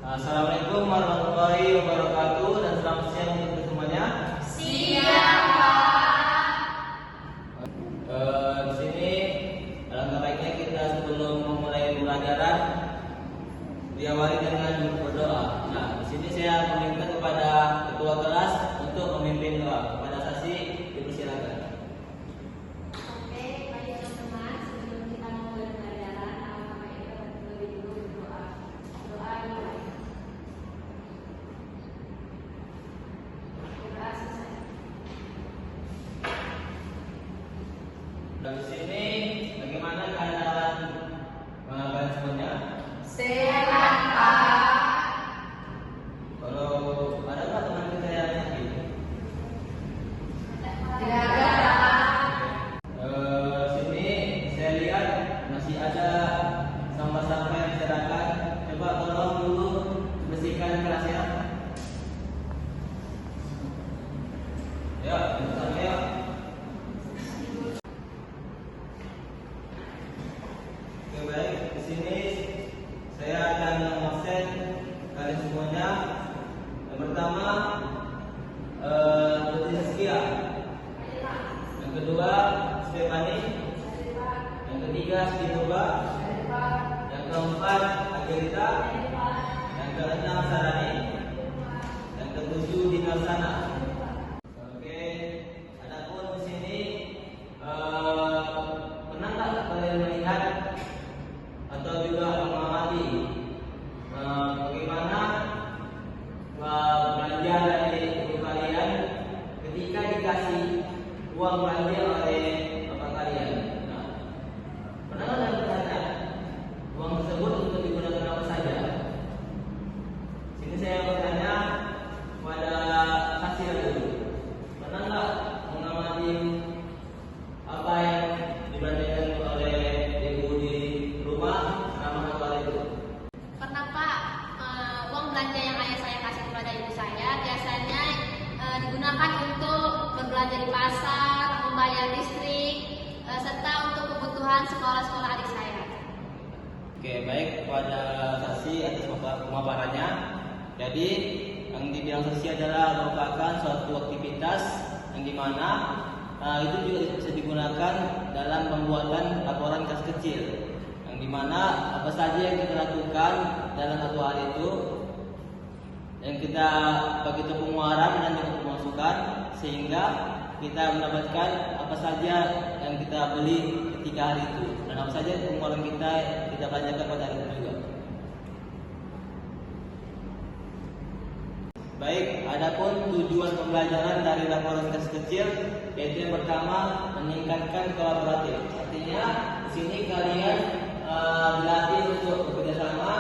Assalamualaikum warahmatullahi wabarakatuh dan selamat siang untuk semuanya. Siang, Pak. Di sini alangkah baiknya kita sebelum memulai pembelajaran diawali dengan berdoa. Nah, di sini saya meminta kepada ketua kelas untuk memimpin doa. Kepada Sasi dipersilakan. Oke, baik teman-teman, sebelum kita memulai pembelajaran, alangkah baiknya terlebih dulu berdoa. Doa dimulai. Doa selesai. Di sini bagaimana keadaan kalian semuanya? Sehat, Pak. Kalau ada nggak teman kita yang sakit? Tidak ada, Pak. Sini saya lihat masih ada sampah-sampah yang berserakan. Coba tolong dulu bersihkan kelasnya. Ya, bersama ya. Oke, baik. Di sini saya akan mengabsen kalian semuanya. Yang pertama, Putri Saskia. Yang kedua, Stefani. Yang ketiga, Stinuba. Yang keempat, Agelita. Yang keenam, Sarani. Yang ketujuh, Dina Sana. Oke, adapun di sini pernah nggak kalian melihat atau juga mengamati bagaimana belanja dari ibu kalian ketika dikasih uang belanja oleh bapak kalian? Nah, pernah nggak kalian bertanya uang tersebut untuk digunakan apa saja? Sini saya bertanya kepada kasir dulu. Pernah nggak mengamati apa yang dibelanjakan oleh ibu di rumah selama 2 hari itu? Pernah, Pak. Uang belanja yang ayah saya kasih kepada ibu saya biasanya digunakan untuk berbelanja di pasar, membayar listrik, serta untuk kebutuhan sekolah-sekolah adik saya. Oke, baik kepada Sasi atas pemaparannya. Jadi yang dibilang Sasi adalah merupakan suatu aktivitas yang dimana itu juga bisa digunakan dalam pembuatan laporan kas kecil, yang dimana apa saja yang kita lakukan dalam 1 hari itu yang kita bagi untuk pengeluaran dan juga pemasukan, sehingga kita mendapatkan apa saja yang kita beli ketika hari itu dan apa saja pengeluaran kita belanjakan pada hari itu juga. Baik, adapun tujuan pembelajaran dari laporan kas kecil yaitu yang pertama meningkatkan kolaboratif. Artinya di sini kalian dilatih untuk bekerja sama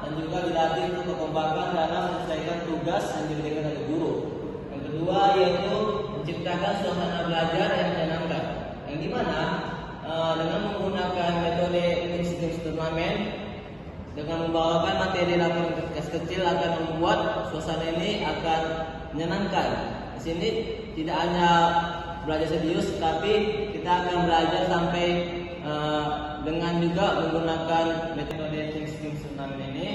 dan juga dilatih untuk kekompakan dalam menyelesaikan tugas yang diberikan oleh guru. Yang kedua yaitu menciptakan suasana belajar yang menyenangkan, yang dimana dengan menggunakan metode mixed turnamen dengan membawakan materi laporan kas kecil akan membuat suasana ini akan menyenangkan. Di sini tidak hanya belajar serius, tapi kita akan belajar sampai dengan juga menggunakan metode mixed turnamen ini.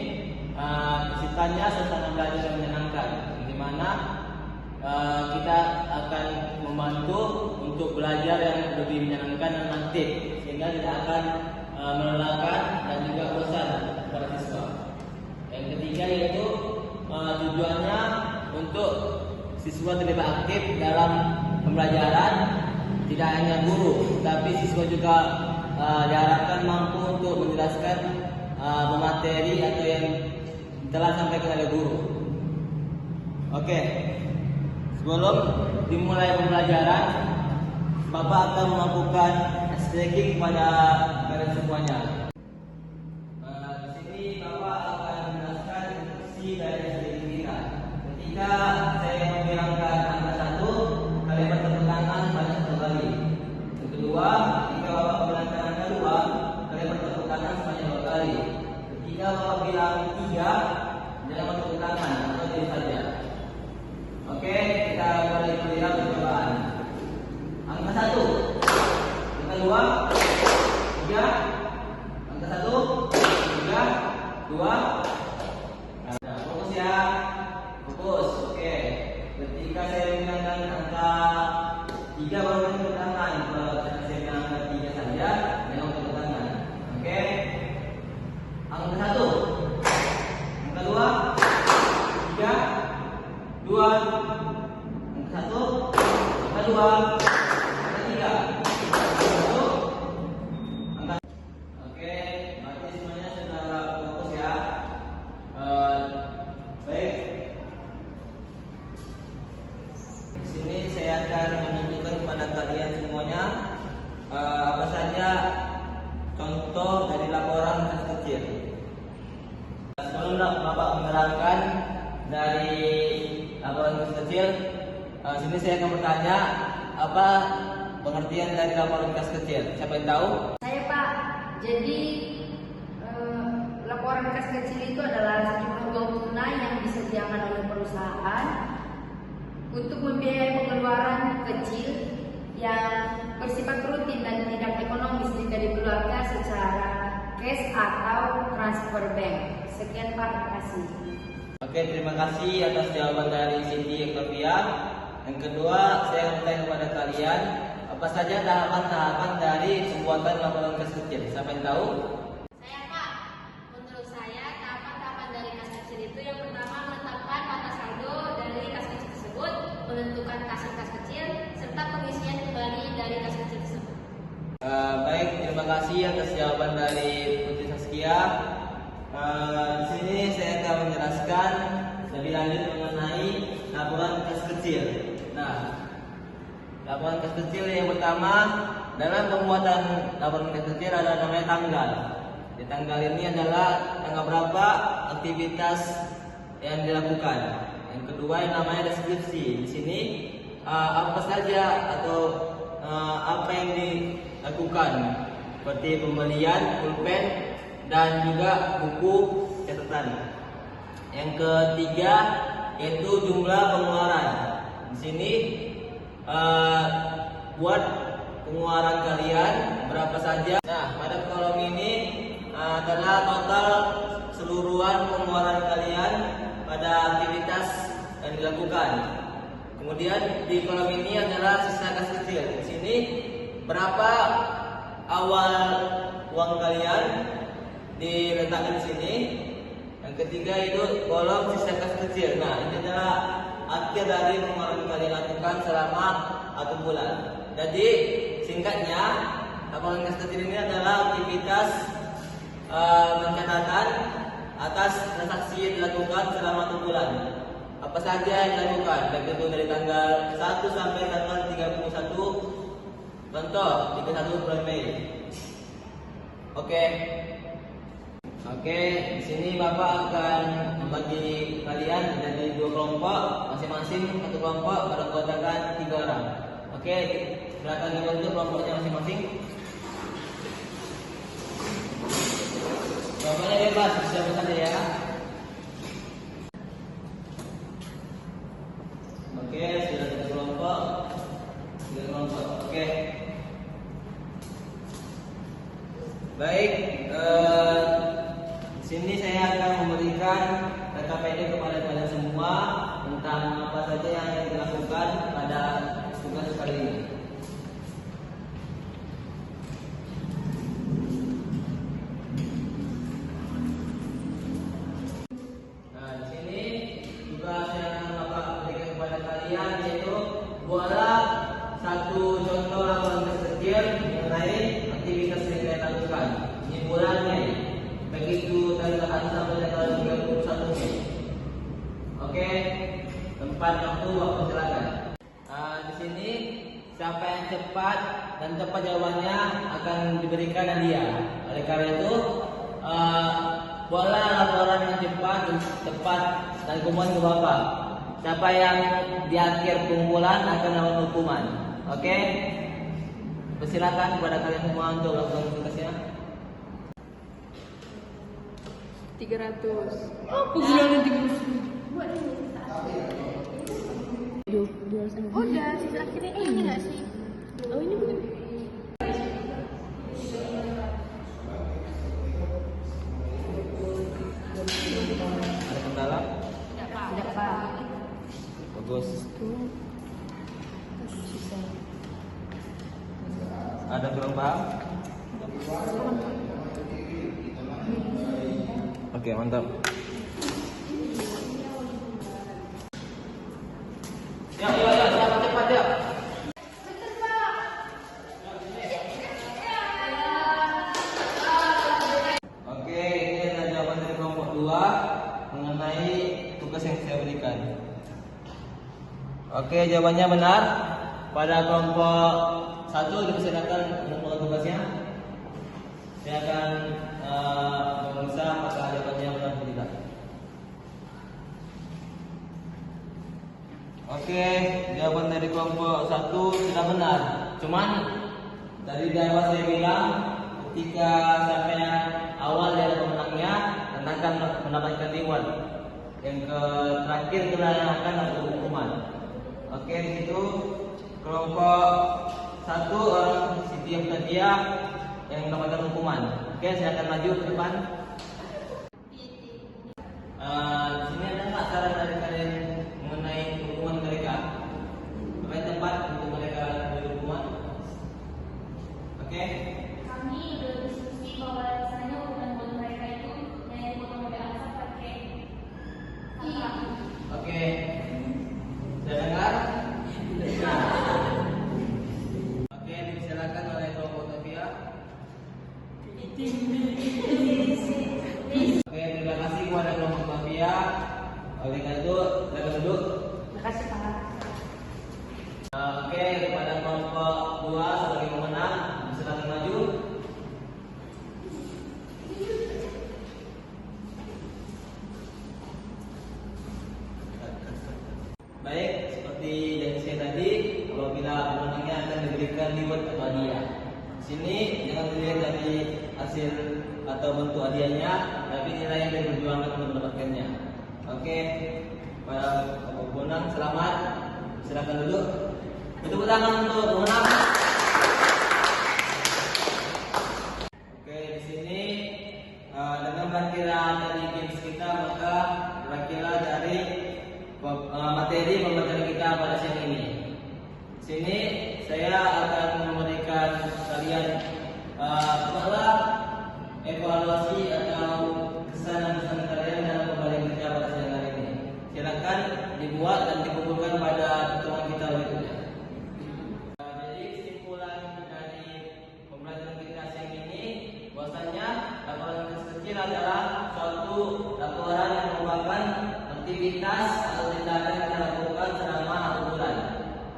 Sifatnya suasana belajar yang menyenangkan, di mana kita akan membantu untuk belajar yang lebih menyenangkan dan aktif, sehingga tidak akan melelahkan dan juga bosan para siswa. Yang ketiga yaitu tujuannya untuk siswa terlibat aktif dalam pembelajaran, tidak hanya guru, tapi siswa juga diharapkan mampu untuk menjelaskan materi atau yang telah disampaikan oleh guru. Oke, sebelum dimulai pembelajaran, Bapak akan melakukan stretching kepada kalian semuanya. Di sini Bapak akan menjelaskan instruksi dari stretching kita. Ketika saya membilangkan angka 1, kalian bertepuk tangan pada 1 kali. Yang kedua, ketika Bapak membilangkan angka 2, kalian bertepuk tangan sebanyak 2 kali. Ketika Bapak bilang 3, jangan bertepuk tangan atau diam saja. Oke, kita mulai melihat percobaan. Angka 1, angka 2, 3, angka 1, 3, 2. 3 baru tepuk tangan. Kalau saya bilang angka 3 saja, jangan tepuk tangan. Oke. Angka 1, angka 2, 3, 2, angka 1, angka 2, angka 3, angka 1, angka. Oke, berarti semuanya sudah fokus ya. Baik. Di sini saya akan menunjukkan kepada kalian semuanya apa saja contoh dari laporan kas kecil. Sebelum Bapak menerangkan dari laporan kas kecil, sini saya akan bertanya apa pengertian dari laporan kas kecil. Siapa yang tahu? Saya Pak, jadi laporan kas kecil itu adalah sejumlah uang tunai yang disediakan oleh perusahaan untuk membiayai pengeluaran kecil yang bersifat rutin dan tidak ekonomis jika dikeluarkan secara cash atau transfer bank. Sekian Pak, terima kasih. Oke, terima kasih atas jawaban dari Cindy Octavia. Yang kedua, saya akan bertanya kepada kalian, apa saja tahapan-tahapan dari pembuatan laporan kas kecil? Siapa yang tahu? Saya Pak, menurut saya tahapan-tahapan dari kas kecil itu yang pertama menetapkan mata saldo dari kas kecil tersebut, menentukan kas kecil, serta pengisian kembali dari kas kecil tersebut. Baik, terima kasih atas jawaban dari Putri Saskia. Di sini saya akan menjelaskan lebih lanjut mengenai laporan kas kecil. Nah, laporan kas kecil yang pertama dalam pembuatan laporan kas kecil ada namanya tanggal. Di tanggal ini adalah tanggal berapa aktivitas yang dilakukan. Yang kedua yang namanya deskripsi. Di sini apa saja atau apa yang dilakukan seperti pembelian pulpen dan juga buku catatan. Yang ketiga yaitu jumlah pengeluaran. Di sini buat pengeluaran kalian berapa saja. Nah, pada kolom ini adalah total keseluruhan pengeluaran kalian pada aktivitas yang dilakukan. Kemudian di kolom ini adalah sisa kas kecil. Di sini berapa awal uang kalian diletakkan di sini. Yang ketiga itu kolom sisa kas kecil. Nah, ini adalah akhir dari pengeluaran kalian lakukan selama 1 bulan. Jadi singkatnya laporan kas kecil ini adalah aktivitas pencatatan atas transaksi yang dilakukan selama 1 bulan. Apa saja yang dilakukan, baik itu dari tanggal 1 sampai tanggal 31. Contoh 31 bulan Mei. Oke, di sini Bapak akan membagi kalian menjadi 2 kelompok, masing-masing satu kelompok pada kuatakan 3 orang. Oke, silakan dibentuk kelompoknya masing-masing. Kelompoknya bebas, siapa saja ya. Oke, sudah 3 kelompok. 3 kelompok. Oke. Baik, di sini saya akan memberikan KPD kepada kalian semua tentang apa saja yang dilakukan pada tugas kali ini. Nah, di sini tugas yang Bapak berikan kepada kalian yaitu buatlah satu contoh laporan kas kecil mengenai aktivitas yang kalian lakukan. Ini bulannya, begitu tanggal 1 sampai tanggal 31 Mei. Oke, tempat waktu silakan. Di sini siapa yang cepat dan tepat jawabannya akan diberikan hadiah. Oleh karena itu, buatlah laporan yang cepat dan tepat dan kumpulkan ke Bapak. Siapa yang di akhir pengumpulan akan dapat hukuman. Oke, persilakan kepada kalian semua untuk melakukan tugasnya. 300. Oh, penggunaan 300. Oh, udah sisa akhirnya ini nggak sih? Oh, ini bukan. Ada kendala? Tidak, Pak. Bagus. Ada kurang paham? Oke, mantap. Ya, cepat ya. Oke, ini adalah jawaban dari kelompok 2 mengenai tugas yang saya berikan. Oke, jawabannya benar. Pada kelompok 1 dipersilakan menentukan tugasnya. Saya akan memeriksa apakah jawabannya benar atau tidak. Oke, jawaban dari kelompok 1 tidak benar. Cuman dari awal saya bilang ketika sampai awal dari pemenangnya Anda akan mendapatkan reward. Yang terakhir adalah yang akan dapat hukuman. Oke, di situ kelompok 1 orang Siti Abtadia yang mendapatkan hukuman. Oke, saya akan maju ke depan. Di sini ada nggak saran dari kalian mengenai hukuman mereka? Apa yang tepat untuk mereka beri hukuman? Oke. Kami udah diskusi bahwa rasanya hukuman buat mereka itu yang foto model asal pakai. Iya. Oke. Saya dengar. Oke, dipersilakan oleh kelompok Tavia. Oke, terima kasih kepada kelompok Tavia. Oleh karena itu, silakan duduk. Terima kasih Pak. Oke, kepada kelompok 2 sebagai pemenang, silakan maju. Baik, seperti yang saya tadi, apabila pemenangnya akan diberikan reward atau hadiah. Di sini jangan dilihat dari hasil atau bentuk hadiahnya, tapi nilai yang diperjuangkan untuk mendapatkannya. Oke, para pemenang selamat. Silakan duduk. Tepuk tangan untuk pemenang. Oke, di sini dengan perkiraan dari games kita, maka kira-kira dari materi pembelajaran kita pada siang ini. Di sini saya akan memberikan kalian evaluasi atau kesan kalian dalam pembelajaran kita pada siang hari ini. Silakan dibuat dan dikumpulkan pada pertemuan kita berikutnya. Jadi kesimpulan dari pembelajaran kita siang ini, bahwasanya laporan kecil adalah suatu laporan yang merupakan aktivitas atau tindakan yang kita lakukan selama 1 bulan.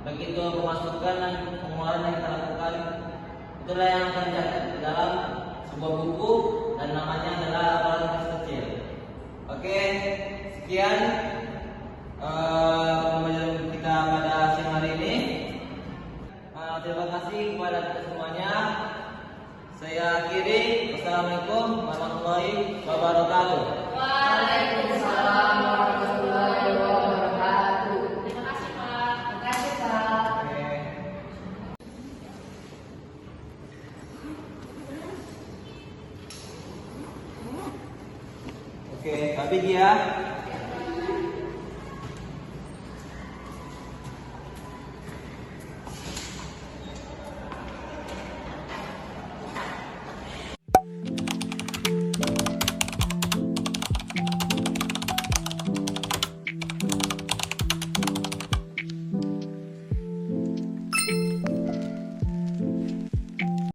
Begitu pemasukan dan pengeluaran yang kita lakukan, itulah yang akan dicatat dalam sebuah buku dan namanya adalah laporan kecil. Oke, sekian pembelajaran kita pada siang hari ini. Terima kasih kepada kita semuanya. Saya akhiri. Wassalamualaikum warahmatullahi wabarakatuh. Waalaikumsalam warahmatullahi wabarakatuh. Terima kasih Pak. Terima kasih Pak. Oke, tapi dia